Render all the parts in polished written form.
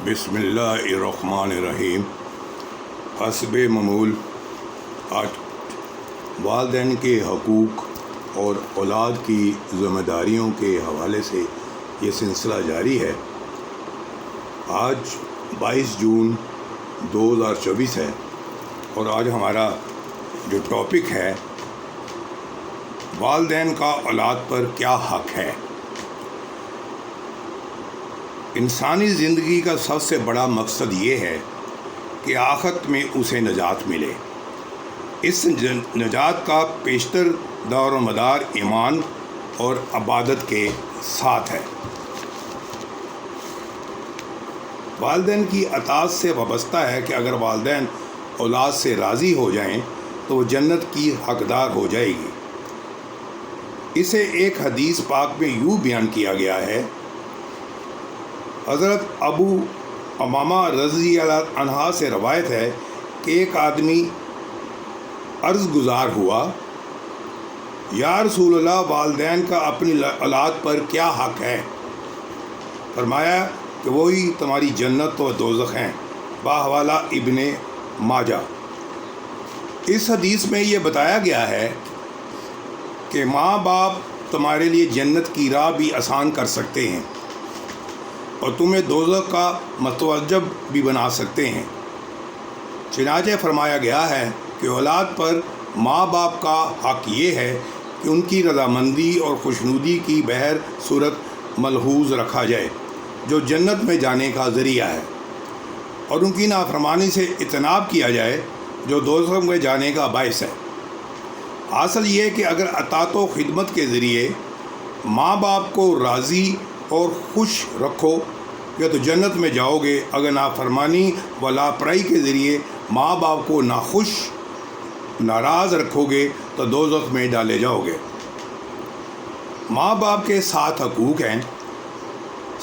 बिस्मिल्लाहिर्रहमानिर्रहीम। हस्ब ममूल आज वालिदैन के हकूक़ और औलाद की ज़िम्मेदारियों के हवाले से ये सिलसिला जारी है। आज 22 जून 2024 है और आज हमारा जो टॉपिक है वालिदैन का औलाद पर क्या हक़ है। इंसानी ज़िंदगी का सबसे बड़ा मकसद ये है कि आखिरत में उसे नजात मिले। इस नजात का पेशतर दार व मदार ईमान और इबादत के साथ है। वालिदैन की अताअत से वाबस्ता है कि अगर वालिदैन औलाद से राज़ी हो जाएं तो वो जन्नत की हकदार हो जाएगी। इसे एक हदीस पाक में यूँ बयान किया गया है। हज़रत अबू उमामा रज़ी अल्लाह अन्हा से रवायत है कि एक आदमी अर्ज़ गुज़ार हुआ, या रसूलल्लाह, वालिदैन का अपनी औलाद पर क्या हक़ है? फरमाया कि वही तुम्हारी जन्नत व दोज़ख हैं। बाहवाला इब्ने माजा। इस हदीस में ये बताया गया है कि माँ बाप तुम्हारे लिए जन्नत की राह भी आसान कर सकते हैं और तुम्हें दोज़ख का मतवज्जब भी बना सकते हैं। चुनांचे फरमाया गया है कि औलाद पर माँ बाप का हक़ ये है कि उनकी रज़ामंदी और खुशनुदी की बहर सूरत मलहूज़ रखा जाए जो जन्नत में जाने का ज़रिया है, और उनकी नाफरमानी से इजतनाब किया जाए जो दोज़ख में जाने का बायस है। हासिल ये है कि अगर अताअत व खिदमत के ज़रिए माँ बाप को राज़ी और खुश रखो या तो जन्नत में जाओगे। अगर नाफरमानी व लापरवाही के ज़रिए माँ बाप को नाखुश नाराज़ रखोगे तो दोज़ख में डाले जाओगे। माँ बाप के 7 हकूक़ हैं।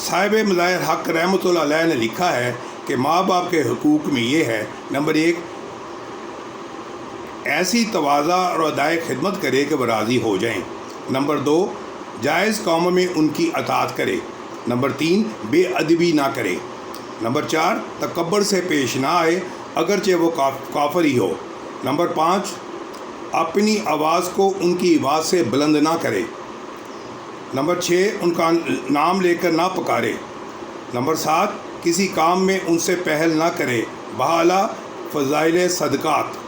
साहिब मज़ाहिर हक़ रहमतुल्लाह अलैह ने लिखा है कि माँ बाप के हकूक़ में ये है, नंबर 1, ऐसी तवाज़ा और अदाए खिदमत करे कि वह राज़ी हो जाएं। नंबर 2, जायज़ कामों में उनकी अताअत करे। नंबर 3, बेअदबी ना करे। नंबर 4, तकब्बर से पेश ना आए अगरचे वो काफिर ही हो। नंबर 5, अपनी आवाज़ को उनकी आवाज़ से बुलंद ना करे। नंबर 6, उनका नाम लेकर ना पुकारे। नंबर 7, किसी काम में उनसे पहल ना करे। बहाला फ़ज़ाइल सदक़ात।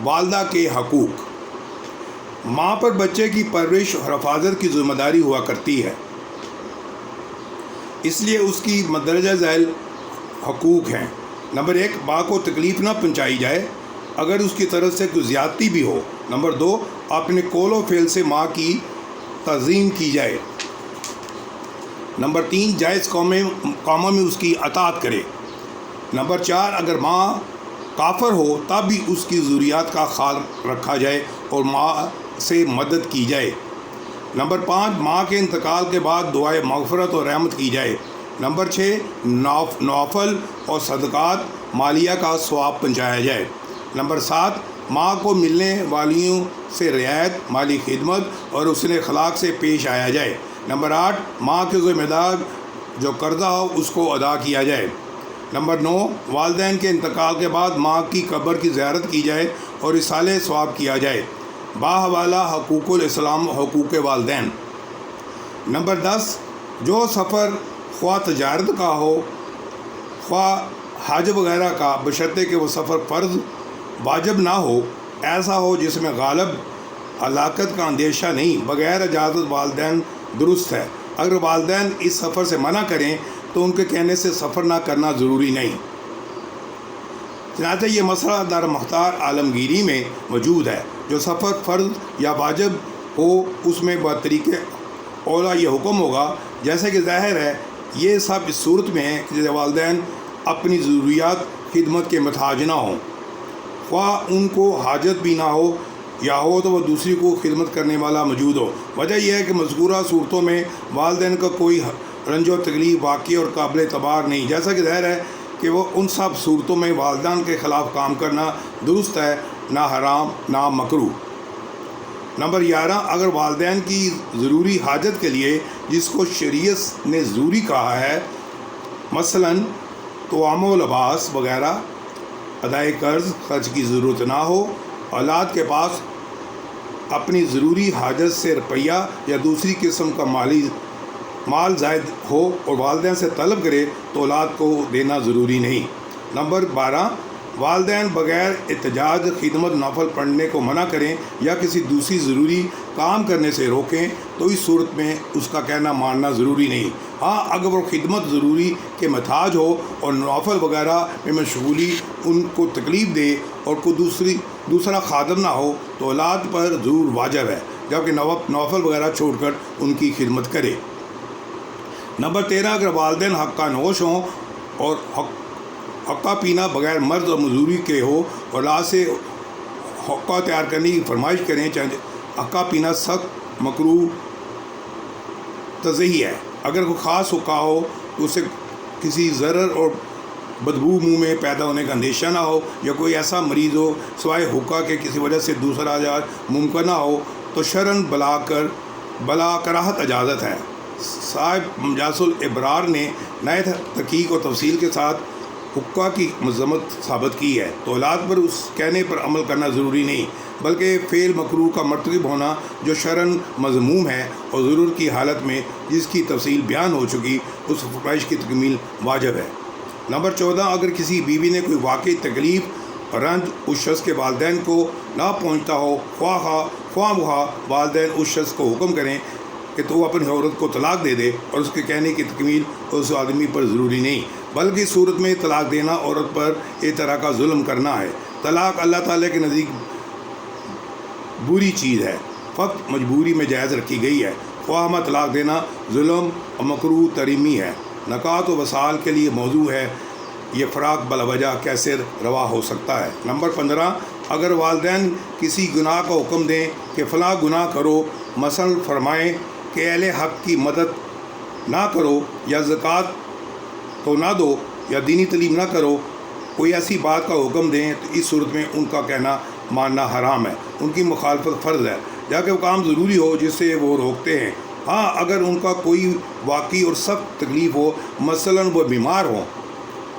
वालिदा के हकूक़। माँ पर बच्चे की परवरिश और हिफाजत की ज़िम्मेदारी हुआ करती है, इसलिए उसकी मदरजा झैल हकूक़ हैं। नंबर 1, माँ को तकलीफ़ ना पहुँचाई जाए अगर उसकी तरफ से कोई ज़्यादती भी हो। नंबर 2, अपने कौल व फ़ेल से माँ की तज़ीम की जाए। नंबर 3, जायज़ कामों में उसकी अताअत करे। नंबर 4, अगर माँ काफिर हो तब भी उसकी ज़रूरियात का ख्याल रखा जाए और माँ से मदद की जाए। नंबर 5, माँ के इंतकाल के बाद दुआए मग़फ़िरत और रहमत की जाए। नंबर 6, नौफल और सदक़ात मालिया का सवाब पहुँचाया जाए। नंबर 7, माँ को मिलने वालियों से रियायत, माली खिदमत और उसने अखलाक से पेश आया जाए। नंबर 8, माँ के ज़िम्मेदार जो कर्ज़ा हो उसको अदा किया जाए। नंबर 9, वालिदैन के इंतकाल के बाद माँ की कब्र की ज़ियारत की जाए और इसाले सवाब किया जाए। बाहवाला हकूक़ुल इस्लाम हकूक़ वालिदैन। नंबर 10, जो सफ़र ख्वाह तजारत का हो ख्वाह हज वगैरह का, बशर्ते कि वो सफ़र फ़र्ज़ वाजिब ना हो, ऐसा हो जिसमें गालिब हलाकत का अंदेशा नहीं, बग़ैर इजाज़त वालिदैन दुरुस्त है। अगर वालिदैन इस सफ़र से मना करें तो उनके कहने से सफ़र ना करना ज़रूरी नहीं। चनांचे ये मसला दार मुख्तार आलमगीरी में मौजूद है। जो सफ़र फ़र्ज़ या वाजिब हो उसमें बतरीक़े औला ये हुक्म होगा, जैसे कि ज़ाहिर है ये सब इस सूरत में है कि वालिदैन अपनी ज़रूरियात खिदमत के महताज ना हों, ख्वाह उनको हाजत भी ना हो या हो तो वह दूसरी को खिदमत करने वाला मौजूद हो। वजह यह है कि मज़कूरा सूरतों में वालिदैन का कोई रंजो तकलीफ़ वाक़ई और काबिल एतबार नहीं, जैसा कि ज़ाहिर है कि वो उन सब सूरतों में वालिदैन के ख़िलाफ़ काम करना दुरुस्त है, ना हराम ना मकरूह। नंबर 11, अगर वालिदैन की ज़रूरी हाजत के लिए जिसको शरीयत ने ज़रूरी कहा है, मसलन طعام و لباس وغیرہ ادائے قرض خرچ کی ضرورت نہ ہو، اولاد کے پاس اپنی ضروری حاجت سے روپیہ یا دوسری قسم کا مال زائد ہو اور والدین سے طلب کرے تو اولاد کو دینا ضروری نہیں۔ نمبر 12، والدین بغیر احتجاج خدمت نفل پڑھنے کو منع کریں یا کسی دوسری ضروری کام کرنے سے روکیں تو اس صورت میں اس کا کہنا ماننا ضروری نہیں۔ ہاں، اگر وہ خدمت ضروری کے محتاج ہو اور نوافل وغیرہ میں مشغولی ان کو تکلیف دے اور کوئی دوسرا خادم نہ ہو تو اولاد پر ضرور واجب ہے جبکہ نوافل وغیرہ چھوڑ کر ان کی خدمت کرے۔ نمبر 13، اگر والدین حقہ نوش ہوں اور حقہ پینا بغیر مرض اور مزدوری کے ہو، اولاد سے حقہ تیار کرنے کی فرمائش کریں، چاہے حقہ پینا سخت مکروہ تنزیہی ہے۔ اگر کوئی خاص حقہ ہو تو اسے کسی ضرر اور بدبو منہ میں پیدا ہونے کا اندیشہ نہ ہو، یا کوئی ایسا مریض ہو سوائے حقہ کے کسی وجہ سے دوسرا علاج ممکن نہ ہو تو شرعاً بلا کراہت اجازت ہے۔ صاحب مجاز الابرار نے نئے تحقیق اور تفصیل کے ساتھ حقہ کی مذمت ثابت کی ہے تو اولاد پر اس کہنے پر عمل کرنا ضروری نہیں، بلکہ فعل مکروہ کا مرتکب ہونا جو شرعاً مذموم ہے اور ضرور کی حالت میں جس کی تفصیل بیان ہو چکی اس فرمائش کی تکمیل واجب ہے۔ نمبر 14، اگر کسی بیوی نے کوئی واقعی تکلیف اور رنج اس شخص کے والدین کو نہ پہنچتا ہو، خواہ والدین اس شخص کو حکم کریں کہ تو وہ اپنی عورت کو طلاق دے دے اور اس کے کہنے کی تکمیل اس آدمی پر ضروری نہیں، بلکہ اس صورت میں طلاق دینا عورت پر ایک طرح کا ظلم کرنا ہے۔ طلاق اللہ تعالیٰ کے نزدیک بری چیز ہے، فقط مجبوری میں جائز رکھی گئی ہے۔ خواہمہ طلاق دینا ظلم اور مکروہ تحریمی ہے، نکاح و وصال کے لیے موضوع ہے، یہ فراق بلا وجہ کیسے روا ہو سکتا ہے۔ نمبر 15، اگر والدین کسی گناہ کا حکم دیں کہ فلاں گناہ کرو، مثلا فرمائیں کہ اہل حق کی مدد نہ کرو یا زکوٰۃ تو نہ دو یا دینی تعلیم نہ کرو، کوئی ایسی بات کا حکم دیں تو اس صورت میں ان کا کہنا ماننا حرام ہے، ان کی مخالفت فرض ہے، جبکہ وہ کام ضروری ہو جس سے وہ روکتے ہیں۔ ہاں، اگر ان کا کوئی واقعی اور سخت تکلیف ہو، مثلاً وہ بیمار ہوں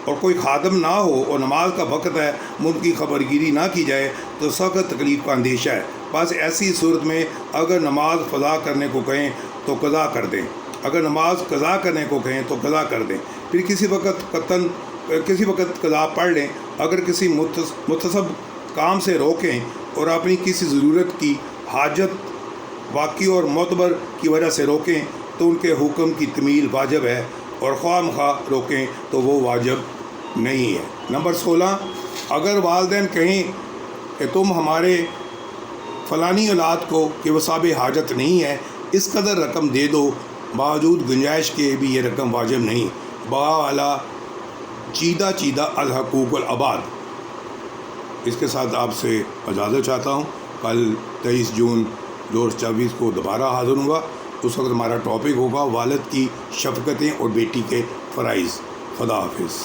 اور کوئی خادم نہ ہو اور نماز کا وقت ہے، ان کی خبرگیری نہ کی جائے تو سخت تکلیف کا اندیشہ ہے، بس ایسی صورت میں اگر نماز قضا کرنے کو کہیں تو قضا کر دیں، اگر نماز قضا کرنے کو کہیں تو قضا کر دیں، پھر کسی وقت قضا پڑھ لیں۔ اگر کسی متصب کام سے روکیں اور اپنی کسی ضرورت کی حاجت واقعی اور معتبر کی وجہ سے روکیں تو ان کے حکم کی تکمیل واجب ہے، اور خواہ مخواہ روکیں تو وہ واجب نہیں ہے۔ نمبر 16، اگر والدین کہیں کہ تم ہمارے فلانی اولاد کو کہ وہ صاحب حاجت نہیں ہے، اس قدر رقم دے دو، باوجود گنجائش کے بھی یہ رقم واجب نہیں، بالا چیدہ الحقوق العباد۔ اس کے ساتھ آپ سے اجازت چاہتا ہوں، کل 23 جون 2024 کو دوبارہ حاضر ہوں گا۔ اس وقت ہمارا ٹاپک ہوگا والد کی شفقتیں اور بیٹی کے فرائض۔ خدا حافظ۔